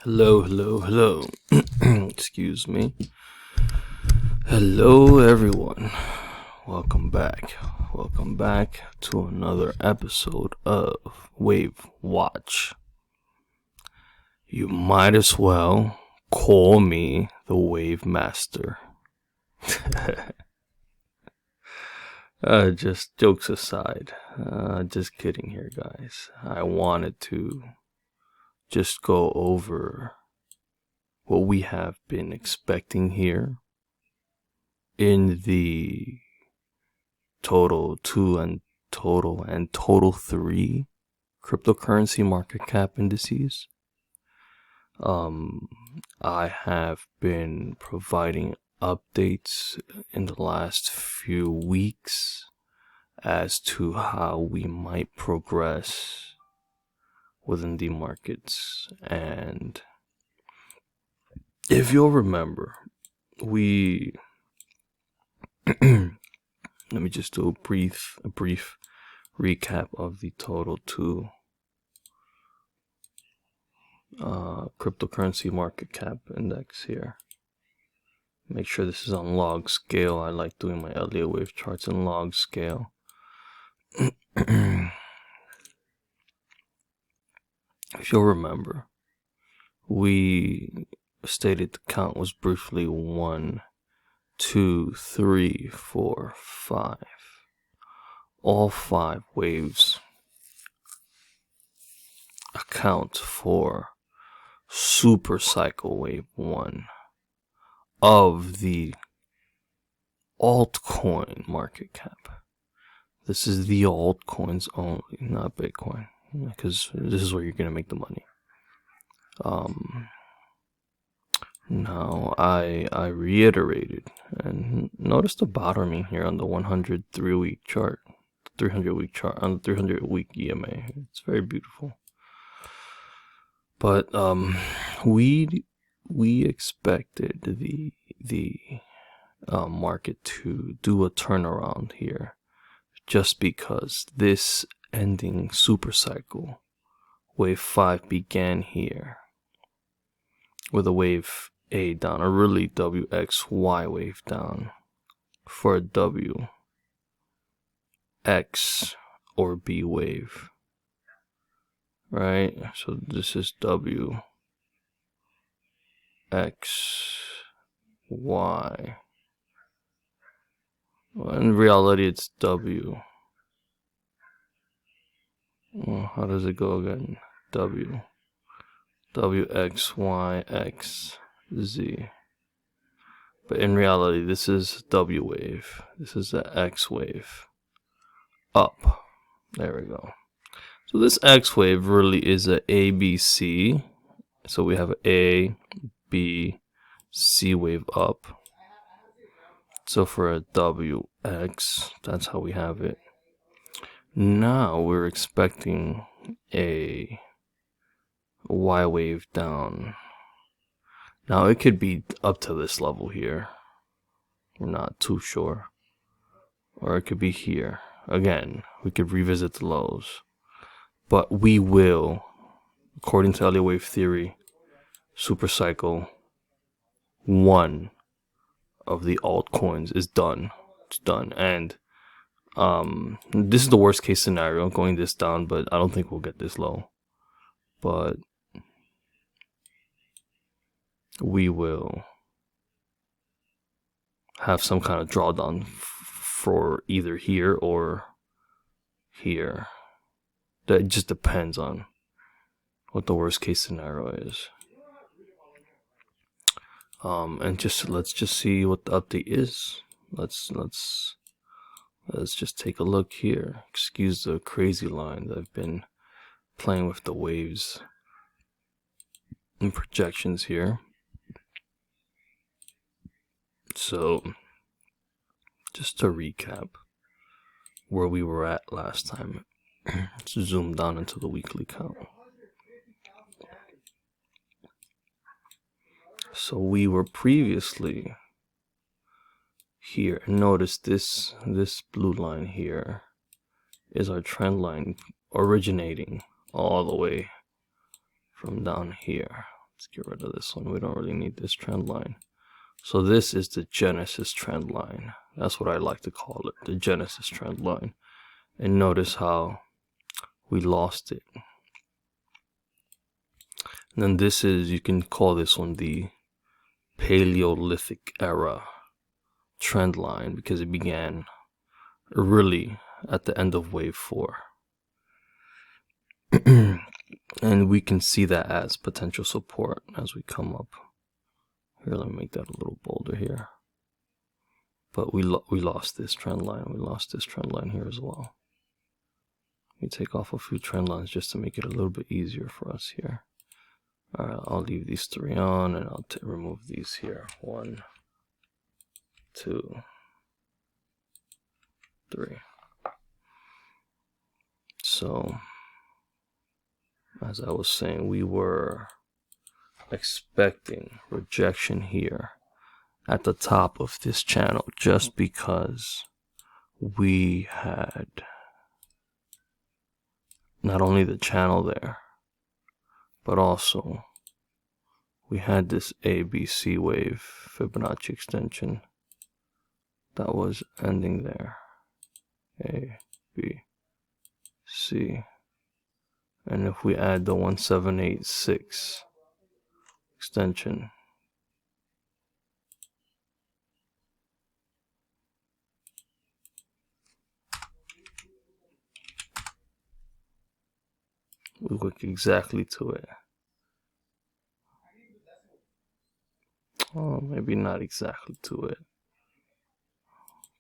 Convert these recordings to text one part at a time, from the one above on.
Hello. Excuse me. Hello, everyone. Welcome back. Welcome back to another episode of Wave Watch. You might as well call me the Wave Master. Just jokes aside. Just kidding here, guys. I wanted to just go over what we have been expecting here in the total 2 and total 3 cryptocurrency market cap indices. I have been providing updates in the last few weeks as to how we might progress within the markets. And if you'll remember, we let me just do a brief recap of the total 2 cryptocurrency market cap index here. Make sure this is on log scale. I like doing my Elliot wave charts in log scale. If you'll remember, we stated the count was briefly 1, 2, 3, 4, 5. All 5 waves account for super cycle wave 1 of the altcoin market cap. This is the altcoins only, not Bitcoin, because this is where you're going to make the money. Now, I reiterated, and notice the bottoming here on the 103-week chart, 300-week chart, on the 300-week EMA. It's very beautiful. But we expected the market to do a turnaround here, just because this ending super cycle, wave 5, began here with a wave A down, a really WXY wave down for a W, X, or B wave, right? So this is W, X, Y. Well, in reality, it's W. Well, how does it go again? W, X, Y, X, Z. But in reality, this is W wave. This is the X wave. Up. There we go. So this X wave really is a ABC. So we have A, B, C wave up. So for a WX, that's how we have it. Now we're expecting a Y wave down. Now it could be up to this level here. We're not too sure. Or it could be here. Again, we could revisit the lows. But we will, according to Elliot wave theory, super cycle 1 of the altcoins is done. It's done. And this is the worst case scenario, going this down, but I don't think we'll get this low. But we will have some kind of drawdown for either here or here. That just depends on what the worst case scenario is. And let's just see what the update is. Let's just take a look here. Excuse the crazy line that I've been playing with the waves and projections here. So, just to recap where we were at last time, let's zoom down into the weekly count. So we were previously here, and notice this blue line here is our trend line originating all the way from down here. Let's get rid of this one. We don't really need this trend line. So this is the Genesis trend line. That's what I like to call it, the Genesis trend line. And notice how we lost it. And then this is, you can call this one the Paleolithic era trend line, because it began really at the end of wave 4. And we can see that as potential support as we come up. Here, let me make that a little bolder here. But we lost this trend line. We lost this trend line here as well. Let me take off a few trend lines just to make it a little bit easier for us here. Alright, I'll leave these 3 on, and I'll remove these here. 1, 2, 3. So, as I was saying, we were expecting rejection here at the top of this channel, just because we had not only the channel there, but also we had this ABC wave Fibonacci extension that was ending there. A, B, C. And if we add the 1786 extension, we look exactly to it. Oh, maybe not exactly to it.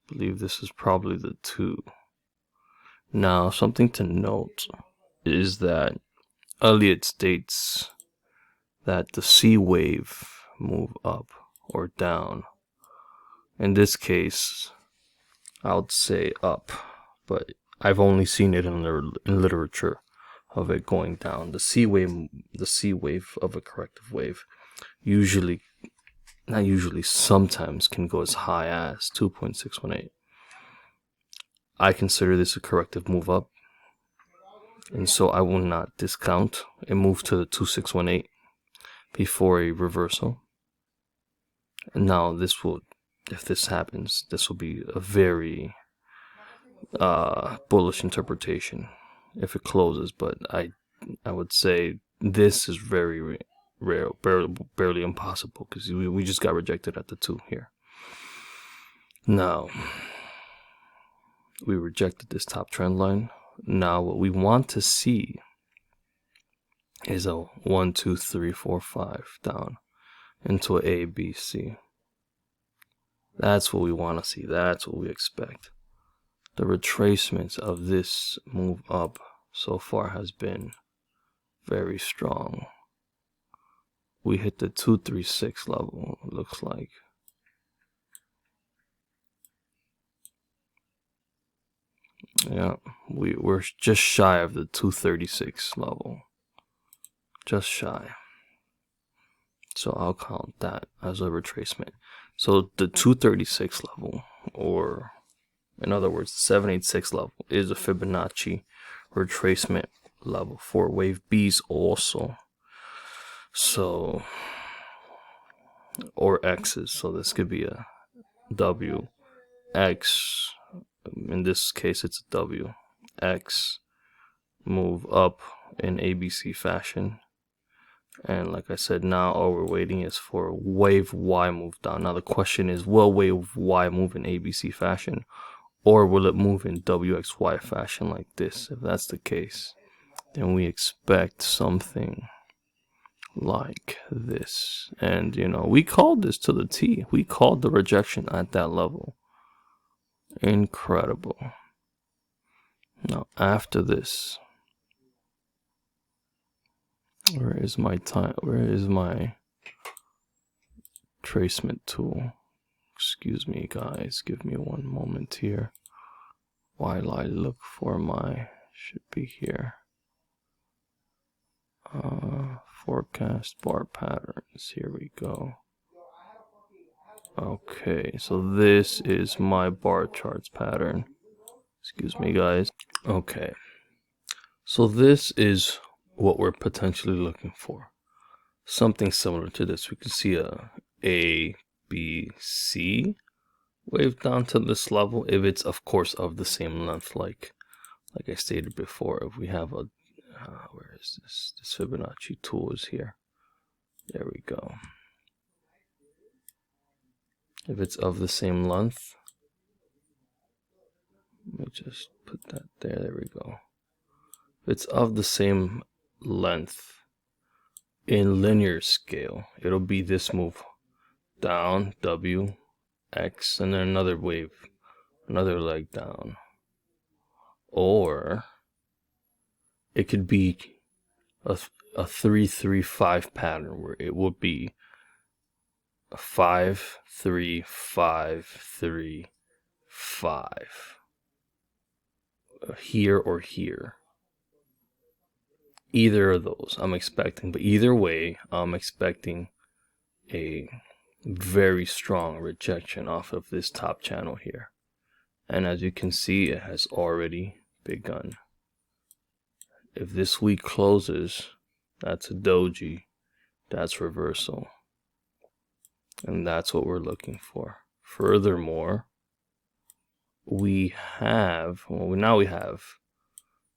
I believe this is probably the 2. Now, something to note is that Elliot states that the C wave move up or down. In this case, I would say up, but I've only seen it in literature of it going down. The C wave of a corrective wave usually, not usually, sometimes can go as high as 2.618. I consider this a corrective move up, and so I will not discount a move to the 2618 before a reversal. And now this will, if this happens, this will be a very bullish interpretation if it closes, but I would say this is very rare, barely impossible, because we just got rejected at the 2 here. Now, we rejected this top trend line. Now what we want to see is a 1, 2, 3, 4, 5 down into a A, B, C. That's what we want to see. That's what we expect. The retracement of this move up so far has been very strong. We hit the 236 level, it looks like. Yeah, we're just shy of the 236 level. Just shy. So I'll count that as a retracement. So the 236 level, or in other words, 786 level, is a Fibonacci retracement level for wave B's also. So, or X's. So this could be a W, X. In this case, it's a W, X, move up in ABC fashion. And like I said, now all we're waiting is for wave Y move down. Now the question is, will wave Y move in ABC fashion, or will it move in WXY fashion like this? If that's the case, then we expect something like this. And you know, we called this to the T. We called the rejection at that level. Incredible. Now after this, where is my tracement tool? Excuse me guys, give me one moment here while I look for my, should be here, forecast bar patterns. Here we go. Okay, so this is my bar charts pattern. Excuse me guys. Okay, so this is what we're potentially looking for. something similar to this. We can see a B, C wave down to this level if it's of course of the same length, like I stated before. If we have a where is this Fibonacci tool is here. There we go. If it's of the same length, let me just put that there. There we go. If it's of the same length in linear scale, it'll be this move down, W, X, and then another wave, another leg down. Or it could be a 3-3-5 pattern where it would be a 5-3-5-3-5 here or here. Either of those I'm expecting, but either way I'm expecting a very strong rejection off of this top channel here. And as you can see, it has already begun. If this week closes, that's a doji, that's reversal, and that's what we're looking for. Furthermore, we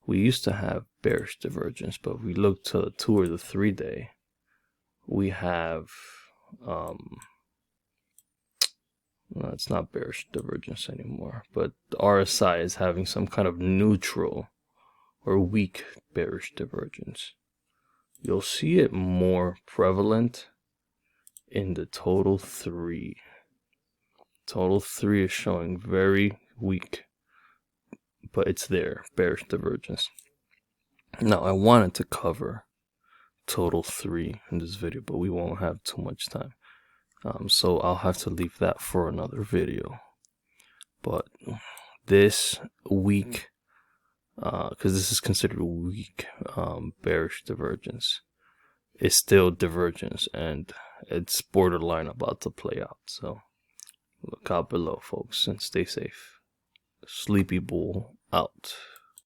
used to have bearish divergence, but we look to the 2 or the 3 day, we have no, it's not bearish divergence anymore, but the RSI is having some kind of neutral or weak bearish divergence. You'll see it more prevalent in the total 3. Total 3 is showing very weak, but it's there, bearish divergence. Now I wanted to cover total 3 in this video, but we won't have too much time. So I'll have to leave that for another video. But this weak, because this is considered weak bearish divergence, is still divergence, and it's borderline about to play out. So look out below, folks, and stay safe. Sleepy Bull out.